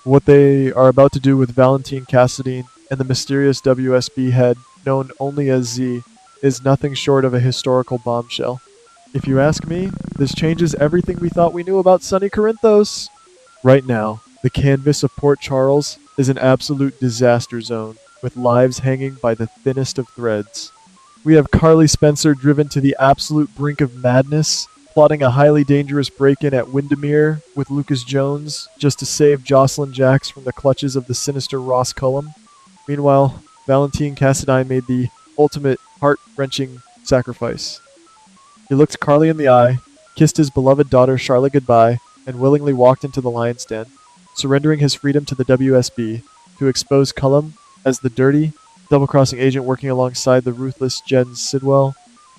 What they are about to do with Valentine Cassadine and the mysterious WSB head, known only as Z, is nothing short of a historical bombshell. If you ask me, this changes everything we thought we knew about Sonny Corinthos. Right now, the canvas of Port Charles is an absolute disaster zone, with lives hanging by the thinnest of threads. We have Carly Spencer driven to the absolute brink of madness, plotting a highly dangerous break-in at Windermere with Lucas Jones just to save Jocelyn Jacks from the clutches of the sinister Ross Cullum. Meanwhile, Valentine Cassadine made the ultimate heart-wrenching sacrifice. He looked Carly in the eye, kissed his beloved daughter Charlotte goodbye, and willingly walked into the lion's den, surrendering his freedom to the WSB to expose Cullum as the dirty, double-crossing agent working alongside the ruthless Jen Sidwell.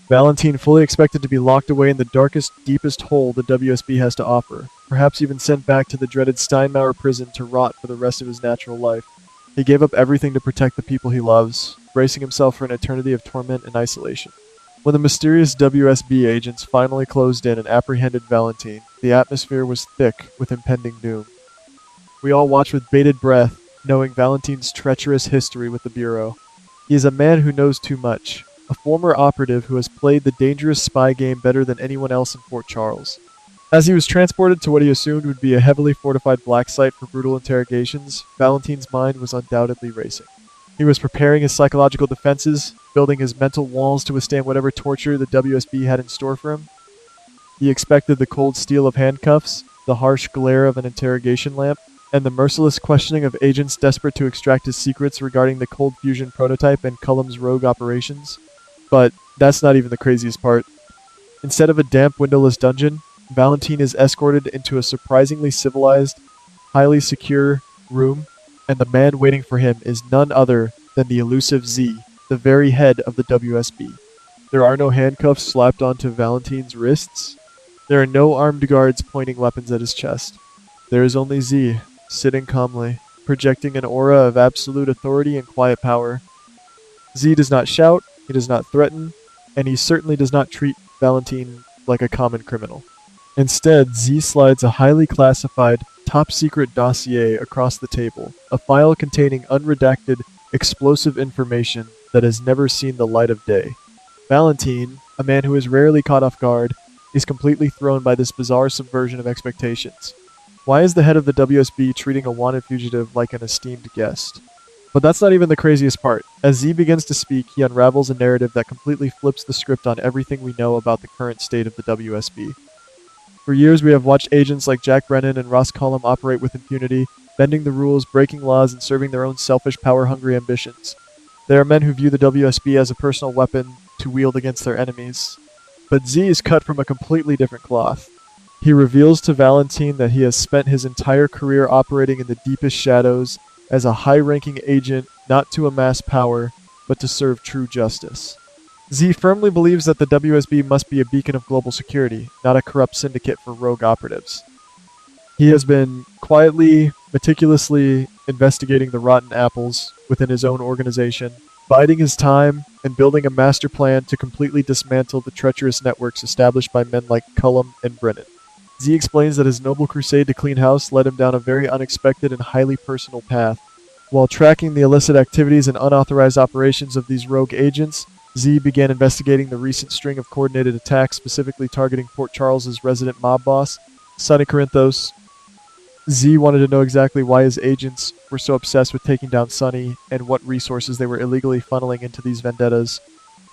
Valentine fully expected to be locked away in the darkest, deepest hole the WSB has to offer, perhaps even sent back to the dreaded Steinmauer prison to rot for the rest of his natural life. He gave up everything to protect the people he loves, bracing himself for an eternity of torment and isolation. When the mysterious WSB agents finally closed in and apprehended Valentine, the atmosphere was thick with impending doom. We all watched with bated breath, knowing Valentine's treacherous history with the Bureau. He is a man who knows too much, a former operative who has played the dangerous spy game better than anyone else in Fort Charles. As he was transported to what he assumed would be a heavily fortified black site for brutal interrogations, Valentine's mind was undoubtedly racing. He was preparing his psychological defenses, building his mental walls to withstand whatever torture the WSB had in store for him. He expected the cold steel of handcuffs, the harsh glare of an interrogation lamp, and the merciless questioning of agents desperate to extract his secrets regarding the Cold Fusion prototype and Cullum's rogue operations. But that's not even the craziest part. Instead of a damp, windowless dungeon, Valentine is escorted into a surprisingly civilized, highly secure room, and the man waiting for him is none other than the elusive Z, the very head of the WSB. There are no handcuffs slapped onto Valentine's wrists. There are no armed guards pointing weapons at his chest. There is only Z, sitting calmly, projecting an aura of absolute authority and quiet power. Z does not shout, he does not threaten, and he certainly does not treat Valentine like a common criminal. Instead, Z slides a highly classified, top-secret dossier across the table, a file containing unredacted, explosive information that has never seen the light of day. Valentine, a man who is rarely caught off guard, is completely thrown by this bizarre subversion of expectations. Why is the head of the WSB treating a wanted fugitive like an esteemed guest? But that's not even the craziest part. As Z begins to speak, he unravels a narrative that completely flips the script on everything we know about the current state of the WSB. For years, we have watched agents like Jack Brennan and Ross Cullum operate with impunity, bending the rules, breaking laws, and serving their own selfish, power-hungry ambitions. They are men who view the WSB as a personal weapon to wield against their enemies. But Z is cut from a completely different cloth. He reveals to Valentine that he has spent his entire career operating in the deepest shadows as a high-ranking agent not to amass power, but to serve true justice. Z firmly believes that the WSB must be a beacon of global security, not a corrupt syndicate for rogue operatives. He has been quietly, meticulously investigating the rotten apples within his own organization, biding his time, and building a master plan to completely dismantle the treacherous networks established by men like Cullum and Brennan. Z explains that his noble crusade to clean house led him down a very unexpected and highly personal path. While tracking the illicit activities and unauthorized operations of these rogue agents, Z began investigating the recent string of coordinated attacks specifically targeting Port Charles's resident mob boss, Sonny Corinthos. Z wanted to know exactly why his agents were so obsessed with taking down Sonny and what resources they were illegally funneling into these vendettas.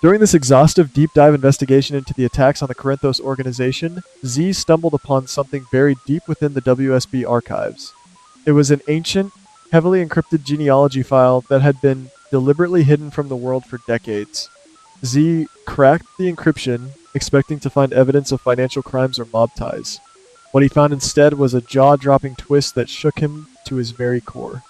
During this exhaustive deep dive investigation into the attacks on the Corinthos organization, Z stumbled upon something buried deep within the WSB archives. It was an ancient, heavily encrypted genealogy file that had been deliberately hidden from the world for decades. Z cracked the encryption, expecting to find evidence of financial crimes or mob ties. What he found instead was a jaw-dropping twist that shook him to his very core.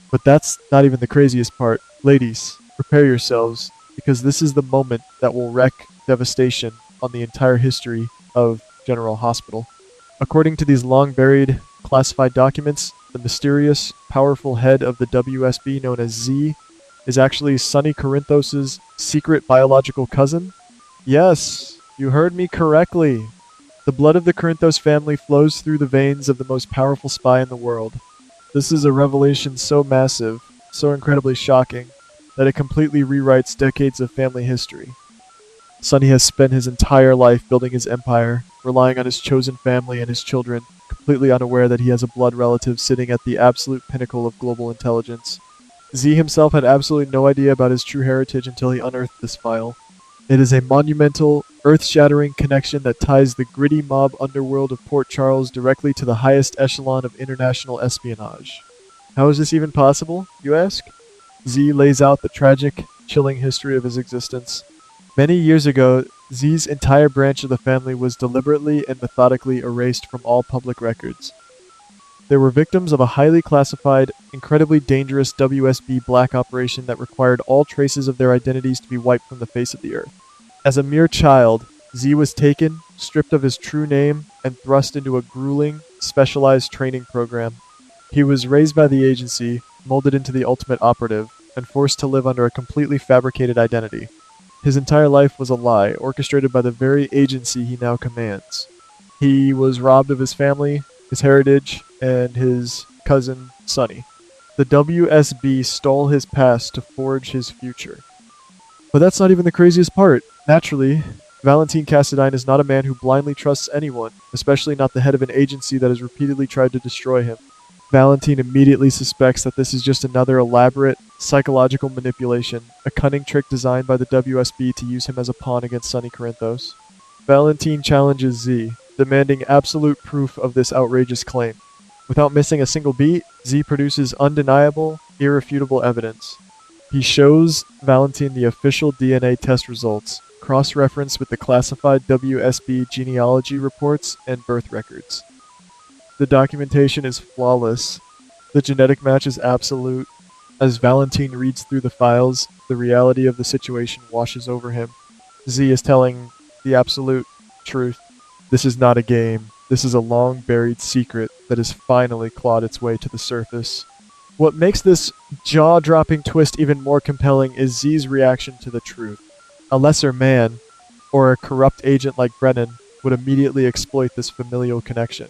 But that's not even the craziest part. Ladies, prepare yourselves, because this is the moment that will wreak devastation on the entire history of General Hospital. According to these long-buried, classified documents, the mysterious, powerful head of the WSB known as Z is actually Sonny Corinthos' secret biological cousin? Yes, you heard me correctly. The blood of the Corinthos family flows through the veins of the most powerful spy in the world. This is a revelation so massive, so incredibly shocking, that it completely rewrites decades of family history. Sonny has spent his entire life building his empire, relying on his chosen family and his children, completely unaware that he has a blood relative sitting at the absolute pinnacle of global intelligence. Z himself had absolutely no idea about his true heritage until he unearthed this file. It is a monumental, earth-shattering connection that ties the gritty mob underworld of Port Charles directly to the highest echelon of international espionage. How is this even possible, you ask? Z lays out the tragic, chilling history of his existence. Many years ago, Z's entire branch of the family was deliberately and methodically erased from all public records. They were victims of a highly classified, incredibly dangerous WSB black operation that required all traces of their identities to be wiped from the face of the earth. As a mere child, Z was taken, stripped of his true name, and thrust into a grueling, specialized training program. He was raised by the agency, molded into the ultimate operative, and forced to live under a completely fabricated identity. His entire life was a lie, orchestrated by the very agency he now commands. He was robbed of his family, his heritage, and his cousin, Sonny. The WSB stole his past to forge his future. But that's not even the craziest part. Naturally, Valentine Cassadine is not a man who blindly trusts anyone, especially not the head of an agency that has repeatedly tried to destroy him. Valentine immediately suspects that this is just another elaborate, psychological manipulation, a cunning trick designed by the WSB to use him as a pawn against Sonny Corinthos. Valentine challenges Z, demanding absolute proof of this outrageous claim. Without missing a single beat, Z produces undeniable, irrefutable evidence. He shows Valentine the official DNA test results, cross-referenced with the classified WSB genealogy reports and birth records. The documentation is flawless. The genetic match is absolute. As Valentine reads through the files, the reality of the situation washes over him. Z is telling the absolute truth. This is not a game. This is a long-buried secret that has finally clawed its way to the surface. What makes this jaw-dropping twist even more compelling is Z's reaction to the truth. A lesser man, or a corrupt agent like Brennan, would immediately exploit this familial connection.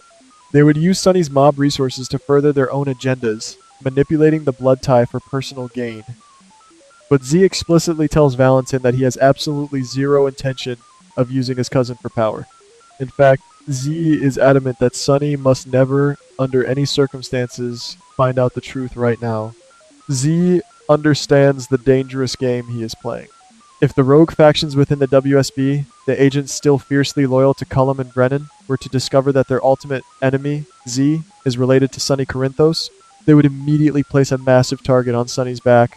They would use Sonny's mob resources to further their own agendas, manipulating the blood tie for personal gain. But Z explicitly tells Valentine that he has absolutely zero intention of using his cousin for power. In fact, Z is adamant that Sonny must never, under any circumstances, find out the truth right now. Z understands the dangerous game he is playing. If the rogue factions within the WSB, the agents still fiercely loyal to Cullum and Brennan, were to discover that their ultimate enemy, Z, is related to Sonny Corinthos, they would immediately place a massive target on Sonny's back.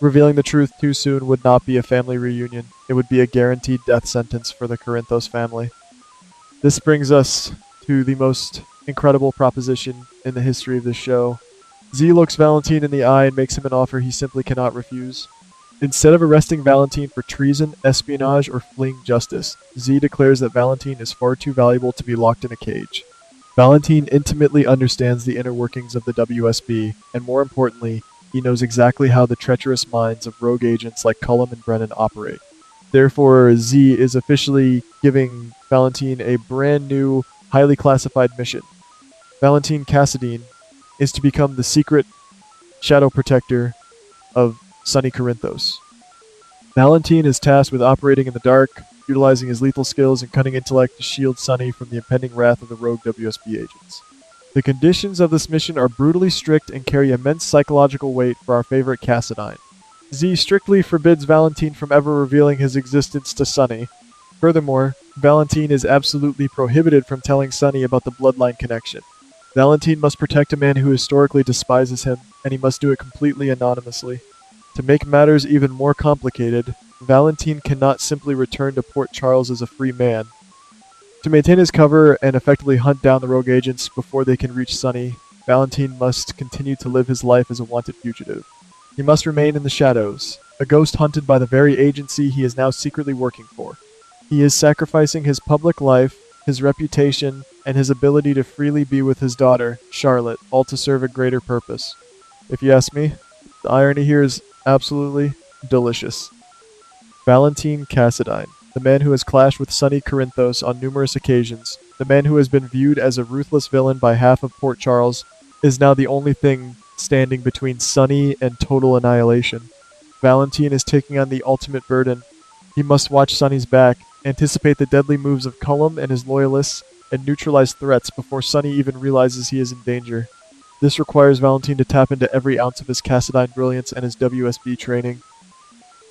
Revealing the truth too soon would not be a family reunion. It would be a guaranteed death sentence for the Corinthos family. This brings us to the most incredible proposition in the history of this show. Z looks Valentine in the eye and makes him an offer he simply cannot refuse. Instead of arresting Valentine for treason, espionage, or fleeing justice, Z declares that Valentine is far too valuable to be locked in a cage. Valentine intimately understands the inner workings of the WSB, and more importantly, he knows exactly how the treacherous minds of rogue agents like Cullum and Brennan operate. Therefore, Z is officially giving Valentine a brand new, highly classified mission. Valentine Cassadine is to become the secret shadow protector of Sonny Corinthos. Valentine is tasked with operating in the dark, utilizing his lethal skills and cunning intellect to shield Sonny from the impending wrath of the rogue WSB agents. The conditions of this mission are brutally strict and carry immense psychological weight for our favorite Cassadine. Z strictly forbids Valentine from ever revealing his existence to Sonny. Furthermore, Valentine is absolutely prohibited from telling Sonny about the bloodline connection. Valentine must protect a man who historically despises him, and he must do it completely anonymously. To make matters even more complicated, Valentine cannot simply return to Port Charles as a free man. To maintain his cover and effectively hunt down the rogue agents before they can reach Sonny, Valentine must continue to live his life as a wanted fugitive. He must remain in the shadows, a ghost hunted by the very agency he is now secretly working for. He is sacrificing his public life, his reputation, and his ability to freely be with his daughter, Charlotte, all to serve a greater purpose. If you ask me, the irony here is absolutely delicious. Valentine Cassadine, the man who has clashed with Sonny Corinthos on numerous occasions, the man who has been viewed as a ruthless villain by half of Port Charles, is now the only thing standing between Sonny and total annihilation. Valentine is taking on the ultimate burden. He must watch Sonny's back, anticipate the deadly moves of Cullum and his loyalists, and neutralize threats before Sonny even realizes he is in danger. This requires Valentine to tap into every ounce of his Cassadine brilliance and his WSB training.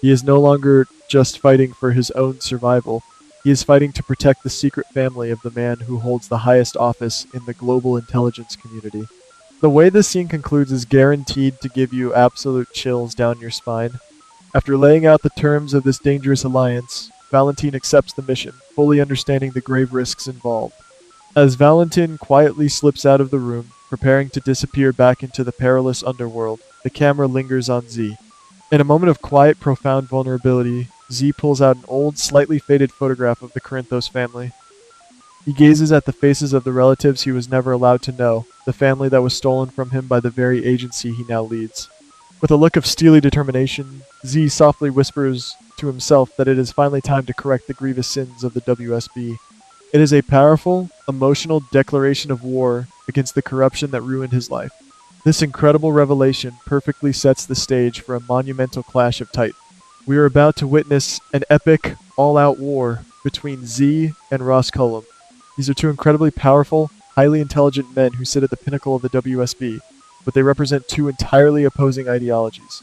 He is no longer just fighting for his own survival. He is fighting to protect the secret family of the man who holds the highest office in the global intelligence community. The way this scene concludes is guaranteed to give you absolute chills down your spine. After laying out the terms of this dangerous alliance, Valentine accepts the mission, fully understanding the grave risks involved. As Valentine quietly slips out of the room, preparing to disappear back into the perilous underworld, the camera lingers on Z. In a moment of quiet, profound vulnerability, Z pulls out an old, slightly faded photograph of the Corinthos family. He gazes at the faces of the relatives he was never allowed to know, the family that was stolen from him by the very agency he now leads. With a look of steely determination, Z softly whispers to himself that it is finally time to correct the grievous sins of the WSB. It is a powerful, emotional declaration of war against the corruption that ruined his life. This incredible revelation perfectly sets the stage for a monumental clash of titans. We are about to witness an epic, all-out war between Z and Ross Cullum. These are two incredibly powerful, highly intelligent men who sit at the pinnacle of the WSB, but they represent two entirely opposing ideologies.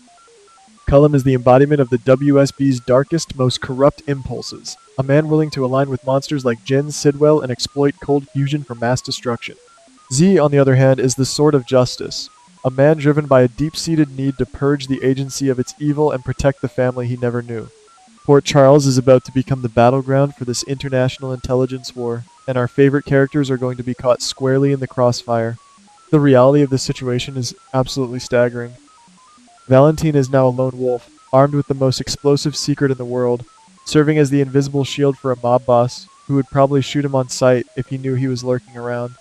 Cullum is the embodiment of the WSB's darkest, most corrupt impulses, a man willing to align with monsters like Jin, Sidwell, and exploit cold fusion for mass destruction. Z, on the other hand, is the sword of justice, a man driven by a deep-seated need to purge the agency of its evil and protect the family he never knew. Port Charles is about to become the battleground for this international intelligence war, and our favorite characters are going to be caught squarely in the crossfire. The reality of this situation is absolutely staggering. Valentine is now a lone wolf, armed with the most explosive secret in the world, serving as the invisible shield for a mob boss who would probably shoot him on sight if he knew he was lurking around.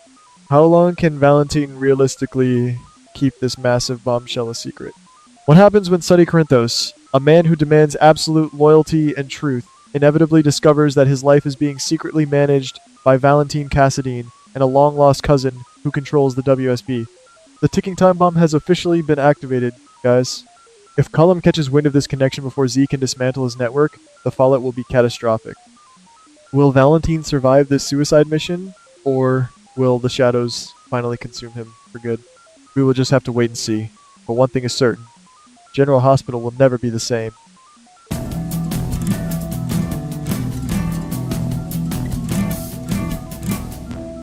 How long can Valentine realistically keep this massive bombshell a secret? What happens when Sonny Corinthos, a man who demands absolute loyalty and truth, inevitably discovers that his life is being secretly managed by Valentine Cassadine and a long-lost cousin who controls the WSB? The ticking time bomb has officially been activated, guys. If Cullum catches wind of this connection before Z can dismantle his network, the fallout will be catastrophic. Will Valentine survive this suicide mission, or will the shadows finally consume him for good? We will just have to wait and see. But one thing is certain. General Hospital will never be the same.